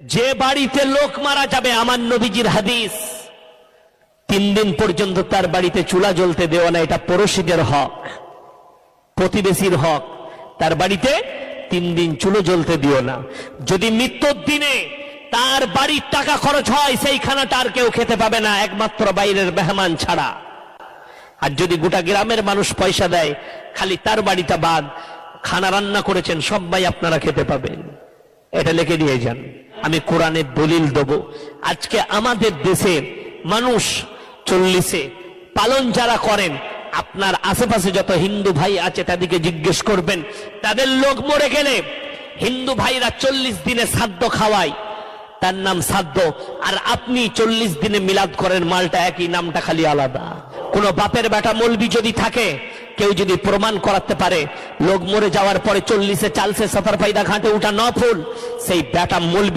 যে বাড়িতে লোক মারা যাবে, আমার নবীজির হাদিস, 3 দিন পর্যন্ত তার বাড়িতে চুলা জ্বলতে দেওয়া না। এটা পড়োশীদের হক, প্রতিবেশীর হক। তার বাড়িতে 3 দিন চুলো জ্বলতে দিও না। যদি মৃত্যুর দিনে তার বাড়ির টাকা খরচ হয়, সেই খানাটা আর কেউ খেতে পাবে না, একমাত্র বাইরের মেহমান ছাড়া। আর যদি গোটা গ্রামের মানুষ পয়সা দেয়, খালি তার বাড়িটা বাদ, খানা রান্না করেছেন সবাই আপনারা খেতে পাবেন। এটা লিখে দিয়ে যান, আমি কোরআনের দলিল দেব। আজকে আমাদের দেশে মানুষ 40-এ পালন যারা করেন, আপনার আশেপাশে যত হিন্দু ভাই আছে তাদেরকে জিজ্ঞেস করবেন, তাদের লোক মরে গেলে হিন্দু ভাইরা 40 দিনে শ্রাদ্ধ খাওয়ায়, তার নাম শ্রাদ্ধ। আর আপনি 40 দিনে মিলাদ করেন, মালটা একই, নামটা খালি আলাদা। কোন বাপের বেটা মৌলবি যদি থাকে, কেউ যদি প্রমাণ করাতে পারে লোক মরে যাওয়ার পরে 40-এ চালসে সফর ফায়দা ঘাটে উঠা নফল, সেই বেটা মৌলবি